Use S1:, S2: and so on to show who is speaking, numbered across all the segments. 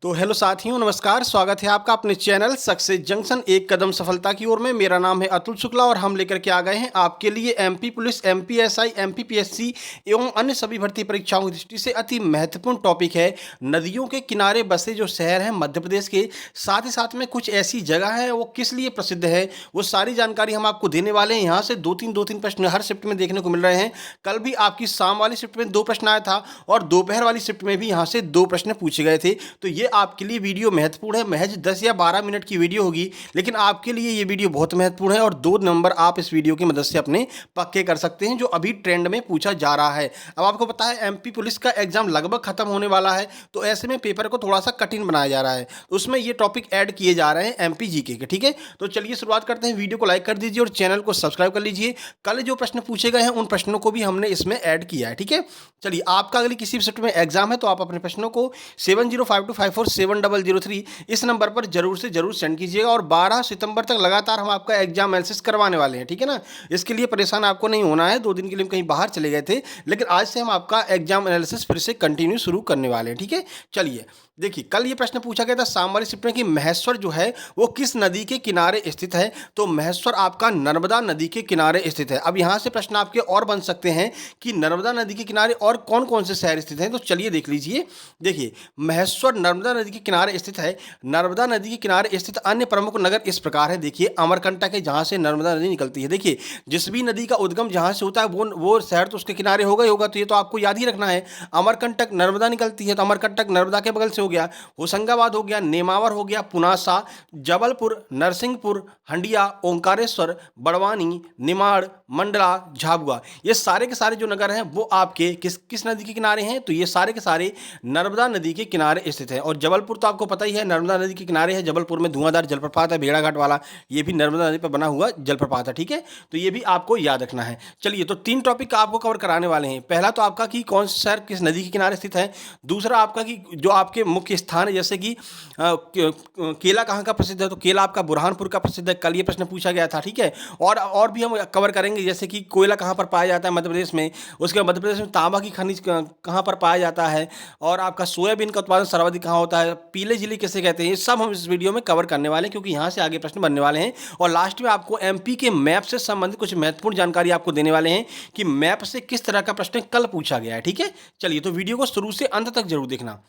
S1: तो हेलो साथियों, नमस्कार। स्वागत है आपका अपने चैनल सक्सेस जंक्शन एक कदम सफलता की ओर में। मेरा नाम है अतुल शुक्ला और हम लेकर के आ गए हैं आपके लिए MP police, MP SI, MP PSC एवं अन्य सभी भर्ती परीक्षाओं की दृष्टि से अति महत्वपूर्ण टॉपिक है। नदियों के किनारे बसे जो शहर हैं मध्य प्रदेश के, साथ ही साथ में कुछ ऐसी जगह है वो किस लिए प्रसिद्ध है, वो सारी जानकारी हम आपको देने वाले हैं। यहाँ से दो तीन प्रश्न हर शिफ्ट में देखने को मिल रहे हैं। कल भी आपकी शाम वाली शिफ्ट में 2 प्रश्न आया था और दोपहर वाली शिफ्ट में भी यहाँ से 2 प्रश्न पूछे गए थे। तो ये आपके लिए वीडियो महत्वपूर्ण है। महज 10 या 12 मिनट की वीडियो होगी, लेकिन आपके लिए ये वीडियो बहुत महत्वपूर्ण है और 2 नंबर आप इस वीडियो की मदद से अपने पक्के कर सकते हैं, जो अभी ट्रेंड में पूछा जा रहा है। अब आपको पता है एमपी पुलिस का एग्जाम लगभग खत्म होने वाला है, तो ऐसे में पेपर को थोड़ा सा कठिन बनाया जा रहा है। तो उसमें ये टॉपिक ऐड किए जा रहे हैं एमपी जीके के। ठीक है, तो चलिए शुरुआत करते हैं। वीडियो को लाइक कर दीजिए और चैनल को सब्सक्राइब कर लीजिए। कल जो प्रश्न पूछे गए हैं उन प्रश्नों को भी हमने इसमें ऐड किया है। ठीक है, चलिए आपका अगली किसी भी शिफ्ट में एग्जाम है तो आप अपने प्रश्नों को 7052547003 इस नंबर पर जरूर से जरूर सेंड कीजिएगा। और 12 सितंबर तक लगातार हम आपका एग्जाम एनालिसिस करवाने वाले हैं। ठीक है ना, इसके लिए परेशान आपको नहीं होना है। 2 दिन के लिए हम कहीं बाहर चले गए थे, लेकिन आज से हम आपका एग्जाम एनालिसिस फिर से कंटिन्यू शुरू करने वाले हैं। ठीक है, चलिए देखिए, कल ये प्रश्न पूछा गया था शाम वाली शिफ्ट में कि महेश्वर जो है वो किस नदी के किनारे स्थित है। तो महेश्वर आपका नर्मदा नदी के किनारे स्थित है। अब यहाँ से प्रश्न आपके और बन सकते हैं कि नर्मदा नदी के किनारे और कौन कौन से शहर स्थित हैं। तो चलिए देख लीजिए। देखिए, महेश्वर नर्मदा नदी के किनारे स्थित है। नर्मदा नदी के किनारे स्थित अन्य प्रमुख नगर इस प्रकार है। देखिए, अमरकंटक है जहाँ से नर्मदा नदी निकलती है। देखिए, जिस भी नदी का उद्गम जहाँ से होता है वो शहर तो उसके किनारे होगा ही होगा। तो ये तो आपको याद ही रखना है। अमरकंटक नर्मदा निकलती है तो अमरकंटक नर्मदा के बगल से हो गया। होशंगाबाद हो गया, नेमावर हो गया, पुनासा, जबलपुर, नरसिंहपुर, हंडिया, ओंकारेश्वर, बड़वानी, निमाड़, मंडला, झाबुआ, ये सारे के सारे जो नगर हैं वो आपके किस किस नदी के किनारे हैं। तो ये सारे के सारे नर्मदा नदी के किनारे स्थित है। और जबलपुर तो आपको पता ही है नर्मदा नदी के किनारे है। जबलपुर में धुआंधार जलप्रपात है भेड़ाघाट वाला, ये भी नर्मदा नदी पर बना हुआ जलप्रपात है। ठीक है, तो ये भी आपको याद रखना है। चलिए, तो 3 टॉपिक आपको कवर कराने वाले हैं। पहला तो आपका कि कौन सा शहर किस नदी के किनारे स्थित है। दूसरा आपका कि जो आपके मुख्य स्थान है, जैसे कि केला कहाँ का प्रसिद्ध है। तो केला आपका बुरहानपुर का प्रसिद्ध है। कल ये प्रश्न पूछा गया था। ठीक है, और भी हम कवर करेंगे, जैसे कि कोयला कहाँ पर पाया जाता है मध्य प्रदेश में। उसके बाद मध्य प्रदेश में तांबा की खनिज कहाँ पर पाया जाता है, और आपका सोयाबीन का उत्पादन सर्वाधिक कहाँ होता है, पीले जिले किसे कहते हैं। ये सब हम इस वीडियो में कवर करने वाले हैं, क्योंकि यहाँ से आगे प्रश्न बनने वाले हैं। और लास्ट में आपको एमपी के मैप से संबंधित कुछ महत्वपूर्ण जानकारी आपको देने वाले हैं कि मैप से किस तरह का प्रश्न कल पूछा गया है। ठीक है, चलिए तो वीडियो को शुरू से अंत तक जरूर देखना।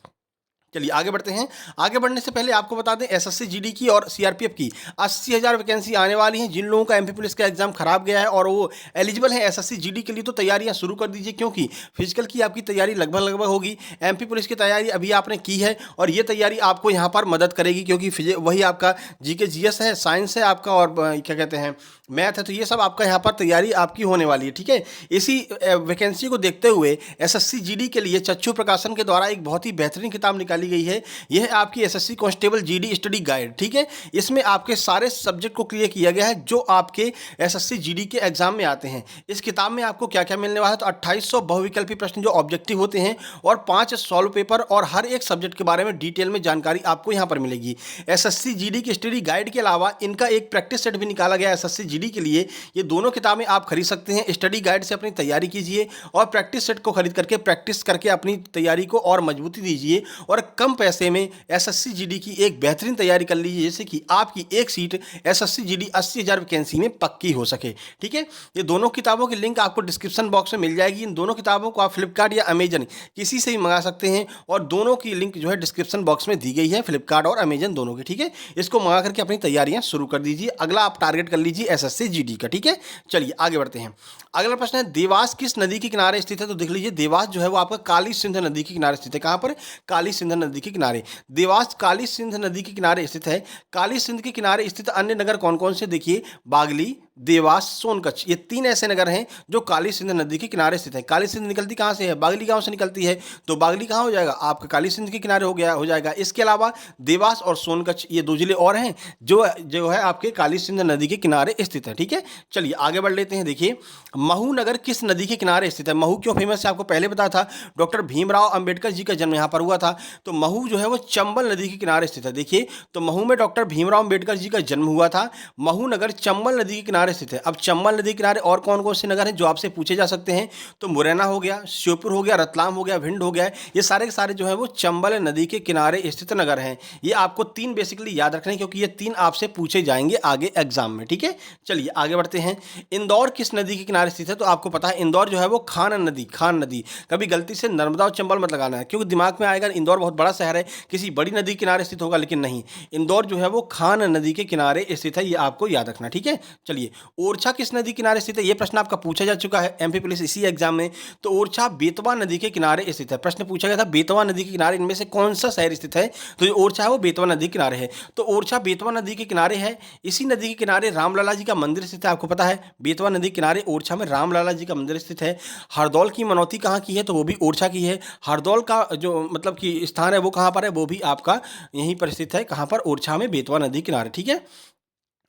S1: चलिए आगे बढ़ते हैं। आगे बढ़ने से पहले आपको बता दें एसएससी जीडी की और सीआरपीएफ की 80,000 वैकेंसी आने वाली हैं। जिन लोगों का एमपी पुलिस का एग्जाम खराब गया है और वो एलिजिबल है एसएससी जीडी के लिए, तो तैयारियां शुरू कर दीजिए, क्योंकि फिजिकल की आपकी तैयारी लगभग होगी। एमपी पुलिस की तैयारी अभी आपने की है और ये तैयारी आपको यहाँ पर मदद करेगी, क्योंकि वही आपका जीके जीएस है, साइंस है आपका, और क्या कहते हैं मैथ है। तो ये सब आपका यहाँ पर तैयारी आपकी होने वाली है। ठीक है, इसी वैकेंसी को देखते हुए एसएससी जीडी के लिए चक्षु प्रकाशन के द्वारा एक बहुत ही बेहतरीन किताब निकाली गई है। यह है आपकी SSC constable GD study guide. ठीक है, इसमें आपके सारे सब्जेक्ट को क्लियर किया गया है जो आपके एसएससी जीडी के एग्जाम में आते हैं। इस किताब में आपको क्या क्या मिलने वाला है, तो 2800 बहुविकल्पी प्रश्न जो ऑब्जेक्टिव होते हैं और 5 सॉल्व पेपर, और हर एक सब्जेक्ट के बारे में डिटेल में जानकारी आपको यहाँ पर मिलेगी। एसएससी जीडी की स्टडी गाइड के अलावा इनका एक प्रैक्टिस सेट भी निकाला गया एसएससी जीडी के लिए। ये दोनों किताबें आप खरीद सकते हैं। स्टडी गाइड से अपनी तैयारी कीजिए और प्रैक्टिस सेट को खरीद करके प्रैक्टिस करके अपनी तैयारी को और मजबूती दीजिए, और कम पैसे में एसएससी जीडी की एक बेहतरीन तैयारी कर लीजिए, जैसे कि आपकी एक सीट एसएससी जीडी 80,000 वैकेंसी में पक्की हो सके। ठीक है, ये दोनों किताबों की लिंक आपको डिस्क्रिप्शन बॉक्स में मिल जाएगी। इन दोनों किताबों को आप फ्लिपकार्ट या अमेजन किसी से भी मंगा सकते हैं, और दोनों की लिंक जो है डिस्क्रिप्शन बॉक्स में दी गई है, फ्लिपकार्ट और अमेजन दोनों की। ठीक है, इसको मंगा करके अपनी तैयारियां शुरू कर दीजिए। अगला आप टारगेट कर लीजिए एसएससी जीडी का। ठीक है, चलिए आगे बढ़ते हैं। अगला प्रश्न है देवास किस नदी के किनारे स्थित है। तो देख लीजिए, देवास जो है वो आपका काली सिंध नदी के किनारे स्थित है। कहाँ पर, काली सिंध नदी के किनारे। देवास काली सिंध नदी के किनारे स्थित है। काली सिंध के किनारे स्थित अन्य नगर कौन कौन से, देखिए बागली, देवास, सोनकच्छ, ये 3 ऐसे नगर हैं जो काली सिंध नदी के किनारे स्थित है। काली सिंध निकलती कहाँ से है, बागली गांव से निकलती है। तो बागली कहाँ हो जाएगा, आपका काली सिंध के किनारे हो जाएगा। इसके अलावा देवास और सोनकच्छ ये 2 जिले और हैं जो है आपके काली सिंध नदी के किनारे स्थित है। ठीक है, चलिए आगे बढ़ लेते हैं। देखिए, महू नगर किस नदी के किनारे स्थित है। महू क्यों फेमस है आपको पहले पता था, डॉक्टर भीमराव अंबेडकर जी का जन्म यहाँ पर हुआ था। तो महू जो है वो चंबल नदी के किनारे स्थित है। देखिए, तो महू में डॉक्टर भीमराव अंबेडकर जी का जन्म हुआ था। महू नगर चंबल नदी के किनारे किनारे स्थित है। अब चंबल नदी के किनारे और कौन कौन से नगर हैं जो आपसे पूछे जा सकते हैं, तो मुरैना हो गया, श्योपुर हो गया, रतलाम हो गया, भिंड हो गया, ये सारे के सारे जो है वो चंबल नदी के किनारे स्थित नगर हैं। ये आपको 3 बेसिकली याद रखने हैं, क्योंकि ये 3 आपसे पूछे जाएंगे आगे एग्जाम में, ठीक है। चलिए आगे बढ़ते हैं। इंदौर किस नदी के किनारे स्थित है, तो आपको पता है इंदौर जो है वो खान नदी, कभी गलती से नर्मदा और चंबल मत लगाना है, क्योंकि दिमाग में आएगा इंदौर बहुत बड़ा शहर है, किसी बड़ी नदी किनारे स्थित होगा, लेकिन नहीं, इंदौर जो है वो खान नदी के किनारे स्थित है, ये आपको याद रखना, ठीक है। चलिए, ओरछा किस नदी किनारे स्थित है, ये प्रश्न आपका पूछा जा चुका है एमपी पुलिस इसी एग्जाम में। तो ओरछा बेतवा नदी के किनारे स्थित है। प्रश्न पूछा गया था बेतवा नदी के किनारे इनमें से कौन सा शहर स्थित है, तो जो ओरछा है वो बेतवा नदी के किनारे है। तो ओरछा बेतवा नदी के किनारे है। इसी नदी के किनारे रामलला जी का मंदिर स्थित है, आपको पता है बेतवा नदी के किनारे ओरछा में रामलला जी का मंदिर स्थित है। हरदौल की मनौती कहाँ की है, तो वो भी ओरछा की है। हरदौल का जो मतलब कि स्थान है वो कहाँ पर है, वो भी आपका यहीं पर स्थित है, कहाँ पर, ओरछा में बेतवा नदी किनारे, ठीक है।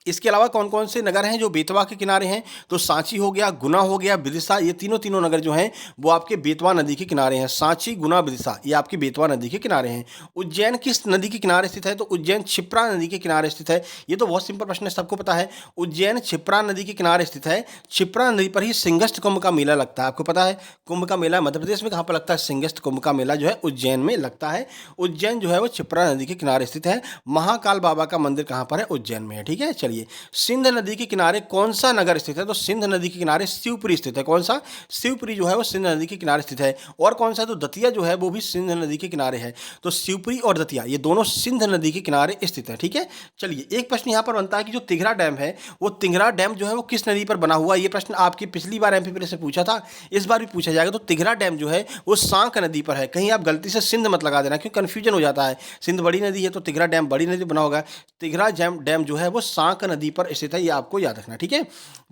S1: इसके अलावा कौन कौन से नगर हैं जो बेतवा के किनारे हैं, तो सांची हो गया, गुना हो गया, विदिशा, ये तीनों नगर जो हैं वो आपके बेतवा नदी के किनारे हैं। सांची, गुना, विदिशा, ये आपकी बेतवा नदी के किनारे हैं। उज्जैन किस नदी के किनारे स्थित है, तो उज्जैन क्षिप्रा नदी के किनारे स्थित है। ये तो बहुत सिंपल प्रश्न है, सबको पता है, उज्जैन क्षिप्रा नदी के किनारे स्थित है। क्षिप्रा नदी पर ही सिंहस्थ कुंभ का मेला लगता है, आपको पता है कुंभ का मेला मध्य प्रदेश में कहाँ पर लगता है, सिंहस्थ कुंभ का मेला जो है उज्जैन में लगता है। उज्जैन जो है वो क्षिप्रा नदी के किनारे स्थित है। महाकाल बाबा का मंदिर कहाँ पर है, उज्जैन में है, ठीक है। चलिए, सिंध नदी के किनारे कौन सा नगर स्थित है, तो सिंध नदी के किनारे शिवपुरी स्थित है। कौन सा, शिवपुरी जो है वो सिंध नदी के किनारे स्थित है। और कौन सा, तो दतिया जो है वो भी सिंध नदी के किनारे है। तो शिवपुरी और दतिया ये दोनों सिंध नदी के किनारे स्थित है, ठीक है। चलिए, एक प्रश्न यहाँ पर बनता है कि जो तिघरा डैम है, वो तिघरा डैम जो है वो किस नदी पर बना हुआ है। ये प्रश्न आपकी पिछली बार एमपी से पूछा था, इस बार भी पूछा जाएगा। तो तिघरा डैम जो है वो सांक नदी पर है, कहीं आप गलती से सिंध मत लगा देना, क्योंकि कंफ्यूजन हो जाता है। सिंध बड़ी नदी है तो तिघरा डैम बड़ी नदी बना होगा, तिघरा डैम जो है वो सांक नदी पर स्थित है, ये आपको याद रखना, ठीक है।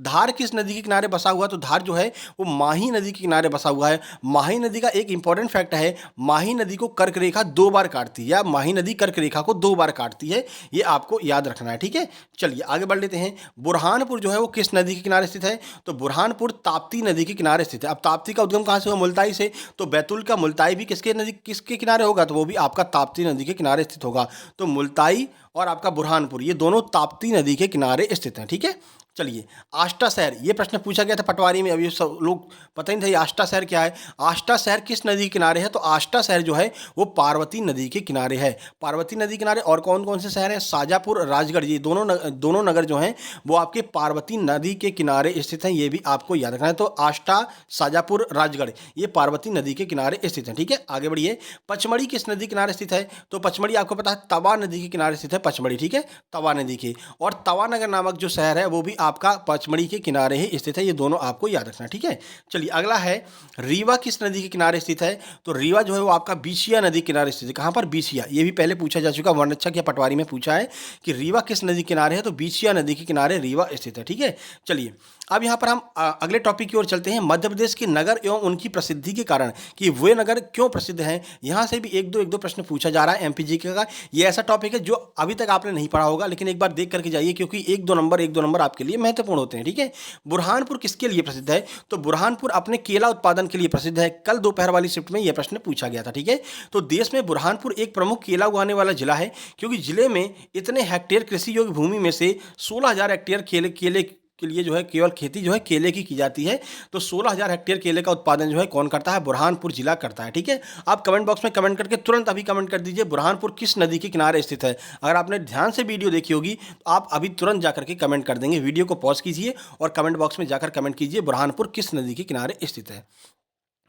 S1: धार किस नदी के किनारे बसा हुआ, तो धार जो है वो माही नदी के किनारे बसा हुआ है। माही नदी का एक इंपॉर्टेंट फैक्ट है, माही नदी को कर्क रेखा 2 बार काटती है, या माही नदी कर्क रेखा को 2 बार काटती है, ये आपको याद रखना है, ठीक है। चलिए आगे बढ़ लेते हैं। बुरहानपुर जो है वो किस नदी के किनारे स्थित है, तो बुरहानपुर ताप्ती नदी के किनारे स्थित है। अब ताप्ती का उद्गम कहाँ से हुआ, मुल्ताई से, तो बैतूल का मुल्ताई भी किसके किनारे होगा, तो वो भी आपका ताप्ती नदी के किनारे स्थित होगा। तो मुल्ताई और आपका बुरहानपुर ये दोनों ताप्ती नदी के किनारे स्थित हैं, ठीक है। चलिए, आष्टा शहर, ये प्रश्न पूछा गया था पटवारी में, अभी सब लोग पता ही नहीं था ये आष्टा शहर क्या है। आष्टा शहर किस नदी के किनारे है, तो आष्टा शहर जो है वो पार्वती नदी के किनारे है। पार्वती नदी किनारे और कौन कौन से शहर हैं, शाजापुर, राजगढ़, ये दोनों नगर जो हैं वो आपके पार्वती नदी के किनारे स्थित हैं, ये भी आपको याद रखना है। तो आष्टा, शाजापुर, राजगढ़ ये पार्वती नदी के किनारे स्थित हैं, ठीक है। आगे बढ़िए। पचमढ़ी किस नदी के किनारे स्थित है, तो पचमढ़ी आपको पता है तवा नदी के किनारे स्थित है, पचमढ़ी, ठीक है, तवा नदी के। और तवानगर नामक जो शहर है वो भी आपका पचमढ़ी के किनारे ही स्थित है, ये दोनों आपको याद रखना, ठीक है। चलिए अगला है, रीवा किस नदी के किनारे स्थित है, तो रीवा जो है वो आपका बीसिया नदी के किनारे स्थित है। कहाँ पर, बीसिया, ये भी पहले पूछा जा चुका, वर्णक्षक या पटवारी में पूछा है कि रीवा किस नदी के किनारे है, तो बीसिया नदी के किनारे रीवा स्थित है, ठीक है। चलिए अब यहाँ पर हम अगले टॉपिक की ओर चलते हैं। मध्य प्रदेश के नगर एवं उनकी प्रसिद्धि के कारण, कि वे नगर क्यों प्रसिद्ध हैं, यहाँ से भी एक दो प्रश्न पूछा जा रहा है एमपीजीके का। ये ऐसा टॉपिक है जो अभी तक आपने नहीं पढ़ा होगा, लेकिन एक बार देख करके जाइए, क्योंकि एक दो नंबर आपके लिए महत्वपूर्ण होते हैं, ठीक है। बुरहानपुर किसके लिए प्रसिद्ध है, तो बुरहानपुर अपने केला उत्पादन के लिए प्रसिद्ध है। कल दोपहर वाली शिफ्ट में यह प्रश्न पूछा गया था, ठीक है। तो देश में बुरहानपुर एक प्रमुख केला उगाने वाला जिला है, क्योंकि जिले में इतने हेक्टेयर कृषि योग्य भूमि में से 16,000 हेक्टेयर केले के लिए जो है केवल खेती जो है केले की जाती है। तो 16,000 हेक्टेयर केले का उत्पादन जो है कौन करता है, बुरहानपुर जिला करता है, ठीक है। आप कमेंट बॉक्स में कमेंट करके तुरंत अभी कमेंट कर दीजिए बुरहानपुर किस नदी के किनारे स्थित है। अगर आपने ध्यान से वीडियो देखी होगी तो आप अभी तुरंत जाकर के कमेंट कर देंगे। वीडियो को पॉज कीजिए और कमेंट बॉक्स में जाकर कमेंट कीजिए बुरहानपुर किस नदी के किनारे स्थित है।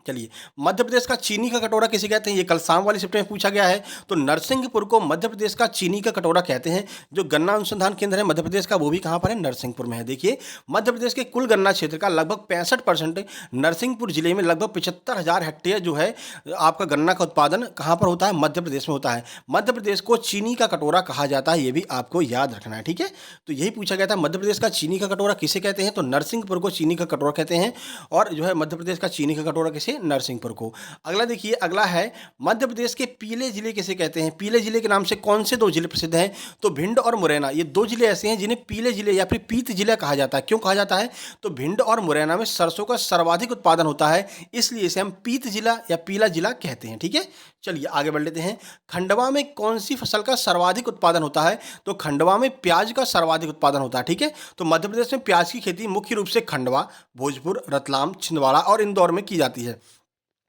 S1: चलिए, मध्य प्रदेश का चीनी का कटोरा किसे कहते हैं, ये कल शाम वाली शिफ्ट में पूछा गया है। तो नरसिंहपुर को मध्य प्रदेश का चीनी का कटोरा कहते हैं। जो गन्ना अनुसंधान केंद्र है मध्य प्रदेश का वो भी कहाँ पर है, नरसिंहपुर में है। देखिए, मध्य प्रदेश के कुल गन्ना क्षेत्र का लगभग 65% नरसिंहपुर जिले में लगभग 75,000 हेक्टेयर जो है आपका गन्ना का उत्पादन कहाँ पर होता है, मध्य प्रदेश में होता है। मध्य प्रदेश को चीनी का कटोरा कहा जाता है, ये भी आपको याद रखना है, ठीक है। तो यही पूछा गया था, मध्य प्रदेश का चीनी का कटोरा किसे कहते हैं, तो नरसिंहपुर को चीनी का कटोरा कहते हैं। और जो है मध्य प्रदेश का चीनी का कटोरा किसे, नरसिंहपुर को। अगला देखिए, अगला है मध्य प्रदेश के पीले जिले किसे कहते हैं। पीले जिले के नाम से कौन से 2 जिले प्रसिद्ध हैं, तो भिंड और मुरैना। ये 2 जिले ऐसे हैं जिन्हें पीले जिले या फिर पीत जिला कहा जाता है। क्यों कहा जाता है, तो भिंड और मुरैना में सरसों का सर्वाधिक उत्पादन होता है, इसलिए इसे हम पीत जिला या पीला जिला कहते हैं, ठीक है। चलिए आगे बढ़ लेते हैं। खंडवा में कौन सी फसल का सर्वाधिक उत्पादन होता है? तो खंडवा में प्याज का सर्वाधिक उत्पादन होता है, ठीक है। तो मध्य प्रदेश में प्याज की खेती मुख्य रूप से खंडवा, भोजपुर, रतलाम, छिंदवाड़ा और इंदौर में की जाती है।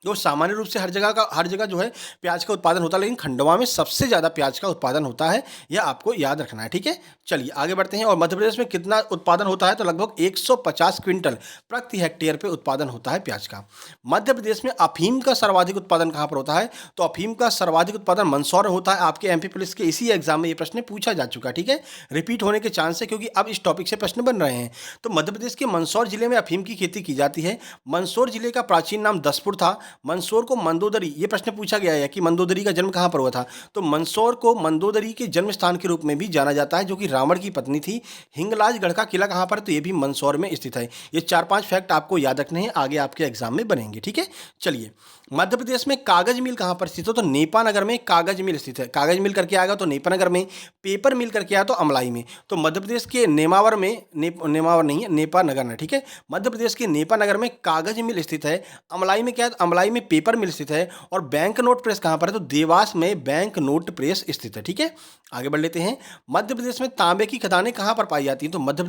S1: तो सामान्य रूप से हर जगह जो है प्याज का उत्पादन होता है, लेकिन खंडवा में सबसे ज़्यादा प्याज का उत्पादन होता है, यह आपको याद रखना है, ठीक है। चलिए आगे बढ़ते हैं। और मध्य प्रदेश में कितना उत्पादन होता है? तो लगभग 150 क्विंटल प्रति हेक्टेयर पे उत्पादन होता है प्याज का। मध्य प्रदेश में अफीम का सर्वाधिक उत्पादन कहाँ पर होता है? तो अफीम का सर्वाधिक उत्पादन मंदसौर में होता है। आपके एमपी पुलिस के इसी एग्जाम में ये प्रश्न पूछा जा चुका है, ठीक है। रिपीट होने के चांस है क्योंकि अब इस टॉपिक से प्रश्न बन रहे हैं। तो मध्य प्रदेश के मंदसौर जिले में अफीम की खेती की जाती है। मंदसौर जिले का प्राचीन नाम दसपुर था। मंदसौर को मंदोदरी, ये प्रश्न पूछा गया है कि मंदोदरी का जन्म कहाँ पर हुआ था? तो मंदसौर को मंदोदरी के जन्म स्थान के रूप में भी जाना जाता है, जो कि रावण की पत्नी थी। हिंगलाजगढ़ का किला कहाँ पर? तो ये भी मंदसौर में स्थित है। ये 4-5 फैक्ट आपको याद रखने हैं, आगे आपके एग्जाम में बनेंगे, ठीक है। चलिए, मध्य प्रदेश में कागज मिल कहाँ पर स्थित है? तो नेपा नगर में कागज मिल स्थित है। कागज मिल करके आएगा तो नेपा नगर में, पेपर मिल करके आया तो अमलाई में। तो मध्य प्रदेश के नेमावर में, नेमावर नहीं है, नेपा नगर में, ठीक है। मध्य प्रदेश के नेपा नगर में कागज मिल स्थित है। अमलाई में क्या है? तो अमलाई में पेपर मिल स्थित है। और बैंक नोट प्रेस कहाँ पर है? तो देवास में बैंक नोट प्रेस स्थित है, ठीक है। आगे बढ़ लेते हैं। मध्य प्रदेश में तांबे की खदानें कहाँ पर पाई जाती हैं? तो मध्य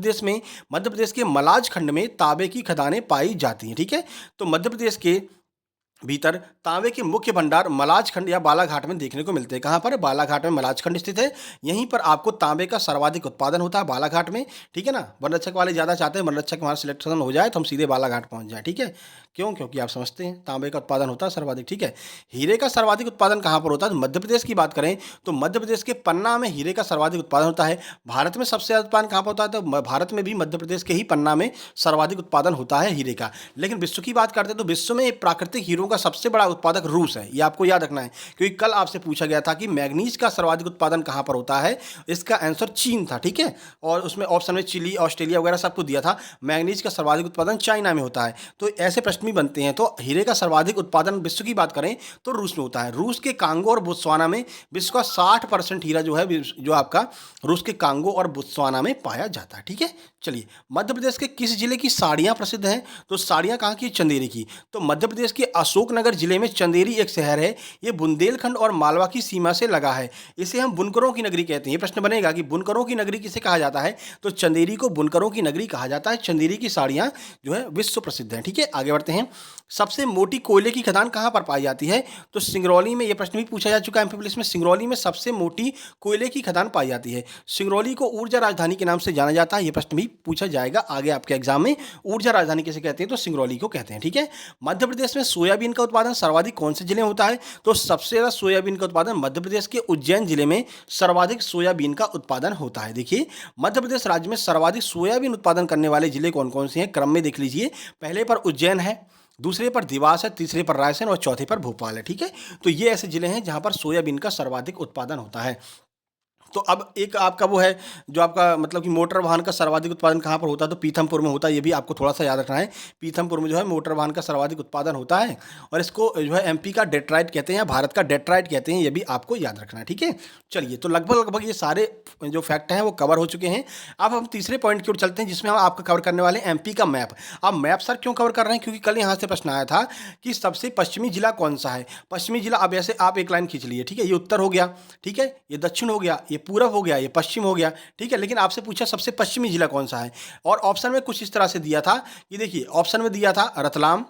S1: प्रदेश के मलाज खंड में तांबे की खदानें पाई जाती हैं, ठीक है। तो मध्य प्रदेश के भीतर तांबे के मुख्य भंडार मलाज खंड या बालाघाट में देखने को मिलते हैं। कहाँ पर? बालाघाट में मलाज खंड स्थित है। यहीं पर आपको तांबे का सर्वाधिक उत्पादन होता है, बालाघाट में, ठीक है ना। वन रक्षक वाले ज़्यादा चाहते हैं वन रक्षक हमारा सिलेक्शन हो जाए तो हम सीधे बालाघाट पहुँच जाए, ठीक है। क्यों? क्योंकि आप समझते हैं तांबे का उत्पादन होता है सर्वाधिक, ठीक है। हीरे का सर्वाधिक उत्पादन कहाँ पर होता है? तो मध्य प्रदेश की बात करें तो मध्य प्रदेश के पन्ना में हीरे का सर्वाधिक उत्पादन होता है। भारत में सबसे ज़्यादा उत्पादन कहाँ पर होता है? तो भारत में भी मध्य प्रदेश के ही पन्ना में सर्वाधिक उत्पादन होता है हीरे का। लेकिन विश्व की बात करते हैं तो विश्व में प्राकृतिक हीरों का सबसे बड़ा उत्पादक रूस है, ये आपको याद रखना है, क्योंकि कल आपसे पूछा गया था कि मैग्नीज का सर्वाधिक उत्पादन कहाँ पर होता है। इसका आंसर चीन था, ठीक है। और उसमें ऑप्शन में चिली, ऑस्ट्रेलिया वगैरह सब कुछ दिया था। मैग्नीज का सर्वाधिक उत्पादन चाइना में होता है। तो ऐसे प्रश्न भी बनते हैं। तो हीरे का सर्वाधिक उत्पादन विश्व की बात करें तो रूस में होता है। रूस के कांगो और बोत्सवाना में विश्व का 60% हीरा जो है, जो आपका रूस के कांगो और बोत्सवाना में पाया जाता है, ठीक है। चलिए, मध्य प्रदेश के किस जिले की साड़ियाँ प्रसिद्ध हैं? तो साड़ियाँ कहाँ की? चंदेरी की। तो मध्य प्रदेश के अशोकनगर जिले में चंदेरी एक शहर है। ये बुंदेलखंड और मालवा की सीमा से लगा है। इसे हम बुनकरों की नगरी कहते हैं। ये प्रश्न बनेगा कि बुनकरों की नगरी किसे कहा जाता है? तो चंदेरी को बुनकरों की नगरी कहा जाता है। चंदेरी की साड़ियाँ जो है विश्व प्रसिद्ध हैं, ठीक है। आगे बढ़ते हैं। सबसे मोटी कोयले की खदान कहाँ पर पाई जाती है? तो सिंगरौली में। ये प्रश्न भी पूछा जा चुका है एमपी पुलिस में। सिंगरौली में सबसे मोटी कोयले की खदान पाई जाती है। सिंगरौली को ऊर्जा राजधानी के नाम से जाना जाता है। ये प्रश्न भी पूछा जाएगा आगे आपके एग्जाम में। ऊर्जा राजधानी किसे कहते हैं? तो सिंगरौली को कहते हैं, ठीक है। मध्य प्रदेश में सोयाबीन का उत्पादन सर्वाधिक कौन से जिले में होता है? तो सबसे ज़्यादा सोयाबीन का उत्पादन मध्य प्रदेश के उज्जैन जिले में सर्वाधिक सोयाबीन का उत्पादन होता है। देखिए, मध्य प्रदेश राज्य में सर्वाधिक सोयाबीन उत्पादन करने वाले जिले कौन कौन से हैं, क्रम में देख लीजिए। पहले पर उज्जैन है, दूसरे पर देवास है, तीसरे पर रायसेन और चौथे पर भोपाल है, ठीक है। तो ये ऐसे जिले हैं जहां पर सोयाबीन का सर्वाधिक उत्पादन होता है। तो अब एक आपका वो है जो आपका मतलब कि मोटर वाहन का सर्वाधिक उत्पादन कहाँ पर होता है? तो पीथमपुर में होता है। ये भी आपको थोड़ा सा याद रखना है। पीथमपुर में जो है मोटर वाहन का सर्वाधिक उत्पादन होता है, और इसको जो है एमपी का डेट्राइट कहते हैं या भारत का डेट्राइट कहते हैं। ये भी आपको याद रखना है, ठीक है। चलिए, तो लगभग ये सारे जो फैक्ट हैं वो कवर हो चुके हैं। अब हम तीसरे पॉइंट की ओर चलते हैं, जिसमें हम आपका कवर करने वाले हैं एमपी का मैप। अब मैप सर क्यों कवर कर रहे हैं? क्योंकि कल यहाँ से प्रश्न आया था कि सबसे पश्चिमी जिला कौन सा है। पश्चिमी जिला, अब ऐसे आप एक लाइन खींच लिए, ठीक है। ये उत्तर हो गया, ठीक है, ये दक्षिण हो गया, ये पूरब हो गया, ये पश्चिम हो गया, ठीक है। लेकिन आपसे पूछा सबसे पश्चिमी जिला कौन सा है, और ऑप्शन में कुछ इस तरह से दिया था कि देखिए, ऑप्शन में दिया था रतलाम,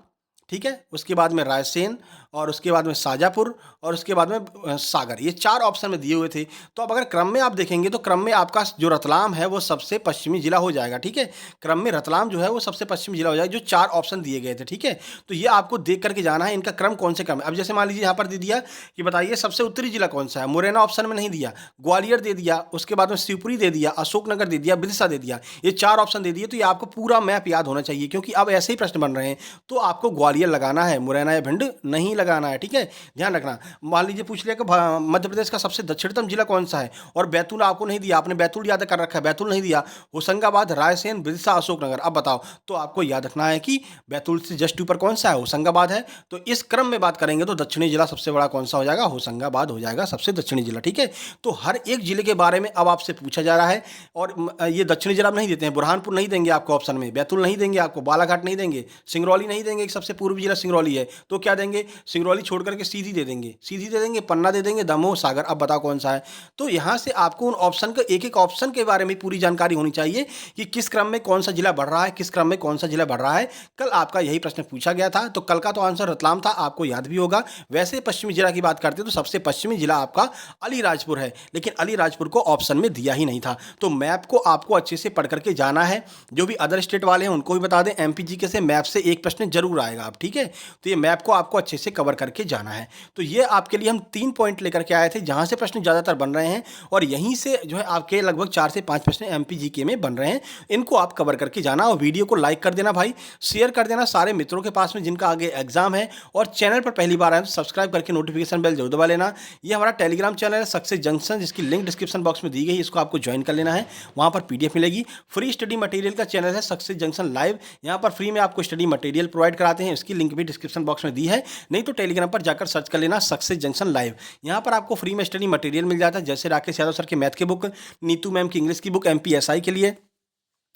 S1: ठीक है, उसके बाद में रायसेन, और उसके बाद में शाजापुर, और उसके बाद में सागर। ये 4 ऑप्शन में दिए हुए थे। तो अब अगर क्रम में आप देखेंगे तो क्रम में आपका जो रतलाम है वो सबसे पश्चिमी जिला हो जाएगा, ठीक है। क्रम में रतलाम जो है वो सबसे पश्चिमी जिला हो जाएगा, जो 4 ऑप्शन दिए गए थे, ठीक है। तो ये आपको देख करके जाना है इनका क्रम कौन से क्रम है। अब जैसे मान लीजिए यहाँ पर दे दिया कि बताइए सबसे उत्तरी जिला कौन सा है। मुरैना ऑप्शन में नहीं दिया, ग्वालियर दे दिया, उसके बाद में शिवपुरी दे दिया, अशोकनगर दे दिया, बिरसा दे दिया। ये 4 ऑप्शन दे दिए। तो ये आपको पूरा मैप याद होना चाहिए, क्योंकि अब ऐसे ही प्रश्न बन रहे हैं। तो आपको ग्वालियर लगाना है, मुरैना या भिंड नहीं लगाना है, ठीक है। ध्यान रखना। मान लीजिए पूछ लिया कि मध्य प्रदेश का सबसे दक्षिणतम जिला कौन सा है, और बैतूल आपको नहीं दिया, आपने बैतूल याद कर रखा है, बैतूल नहीं दिया। होशंगाबाद, रायसेन, बिरसा, अशोकनगर। अब बताओ, तो आपको याद रखना है कि बैतूल से जस्ट ऊपर कौन सा है? होशंगाबाद है। तो इस क्रम में बात करेंगे तो दक्षिणी जिला सबसे बड़ा कौन सा हो जाएगा? होशंगाबाद हो जाएगा सबसे दक्षिणी जिला, ठीक है। तो हर एक जिले के बारे में अब आपसे पूछा जा रहा है, और ये दक्षिणी जिला नहीं देते हैं। बुरहानपुर नहीं देंगे आपको ऑप्शन में, बैतूल नहीं देंगे आपको, बालाघाट नहीं देंगे, सिंगरौली नहीं देंगे, सबसे पूर्वी जिला सिंगरौली है। तो क्या देंगे? सिंगरौली छोड़ करके सीधी दे देंगे, सीधी दे देंगे, पन्ना दे देंगे, दमोह, सागर, अब बताओ कौन सा है। तो यहाँ से आपको उन ऑप्शन का एक-एक ऑप्शन के बारे में पूरी जानकारी होनी चाहिए कि किस क्रम में कौन सा जिला बढ़ रहा है, किस क्रम में कौन सा जिला बढ़ रहा है। कल आपका यही प्रश्न पूछा गया था, तो कल का तो आंसर रतलाम था, आपको याद भी होगा। वैसे पश्चिमी जिला की बात करते हैं तो सबसे पश्चिमी जिला आपका अलीराजपुर है, लेकिन अलीराजपुर को ऑप्शन में दिया ही नहीं था। तो मैप को आपको अच्छे से पढ़ करके जाना है। जो भी अदर स्टेट वाले हैं उनको भी बता दें, एमपी जीके से मैप से एक प्रश्न जरूर आएगा आप, ठीक है। तो ये मैप को आपको अच्छे से कवर करके जाना है। तो ये आपके लिए हम 3 पॉइंट लेकर के आए थे जहां से प्रश्न ज्यादातर बन रहे हैं, और यहीं से जो है आपके लगभग 4 से 5 प्रश्न एमपी जीके में बन रहे हैं। इनको आप कवर करके जाना, और वीडियो को लाइक कर देना भाई, शेयर कर देना सारे मित्रों के पास में जिनका आगे एग्जाम है, और चैनल पर पहली बार आए तो सब्सक्राइब करके नोटिफिकेशन बेल जरूर दबा लेना। ये हमारा टेलीग्राम चैनल है सक्सेस जंक्शन, जिसकी लिंक डिस्क्रिप्शन बॉक्स में दी गई, इसको आपको ज्वाइन कर लेना है। वहां पर पीडीएफ मिलेगी। फ्री स्टडी मटेरियल का चैनल है सक्सेस जंक्शन लाइव, यहाँ पर फ्री में आपको स्टडी मटेरियल प्रोवाइड कराते हैं। इसकी लिंक भी डिस्क्रिप्शन बॉक्स में दी है, नहीं तो टेलीग्राम पर जाकर सर्च कर लेना सक्सेस जंक्शन लाइव। यहाँ पर आपको फ्री में स्टडी मटेरियल मिल जाता है, जैसे राकेश यादव सर के मैथ की बुक, नीतू मैम की इंग्लिश की बुक एमपीएसआई के लिए,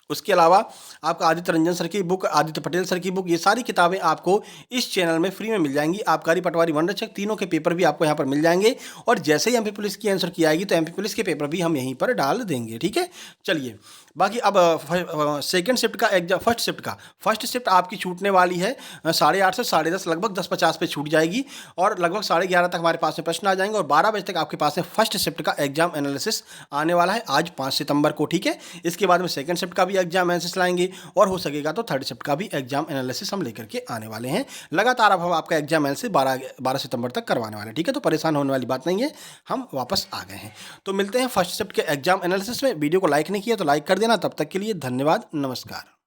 S1: उसके अलावा आपका आदित्य रंजन सर की बुक, आदित्य पटेल सर की बुक, ये सारी किताबें आपको इस चैनल में फ्री में मिल जाएंगी। आबकारी, पटवारी, वन रक्षक, तीनों के पेपर भी आपको यहाँ पर मिल जाएंगे। और जैसे ही एमपी पुलिस की आंसर की आएगी तो एमपी पुलिस के पेपर भी हम यहीं पर डाल देंगे, ठीक है। चलिए बाकी अब सेकंड शिफ्ट का एग्जाम, फर्स्ट शिफ्ट आपकी छूटने वाली है 8:30 से 10:30, लगभग 10:50 पे छूट जाएगी, और लगभग 11:30 तक हमारे पास में प्रश्न आ जाएंगे, और 12 बजे तक आपके पास में फर्स्ट शिफ्ट का एग्जाम एनालिसिस आने वाला है आज 5 सितंबर को, ठीक है। इसके बाद में सेकंड शिफ्ट का भी एग्जाम एनालिसिस लाएंगे, और हो सकेगा तो थर्ड शिफ्ट का भी एग्जाम एनालिसिस हम लेकर के आने वाले हैं। लगातार अब हम आपका एग्जाम एनालिसिस 12 सितंबर तक करवाने वाले हैं, ठीक है। तो परेशान होने वाली बात नहीं है, हम वापस आ गए हैं। तो मिलते हैं फर्स्ट शिफ्ट के एग्जाम एनालिसिस में। वीडियो को लाइक नहीं किया तो लाइक कर देना। तब तक के लिए धन्यवाद, नमस्कार।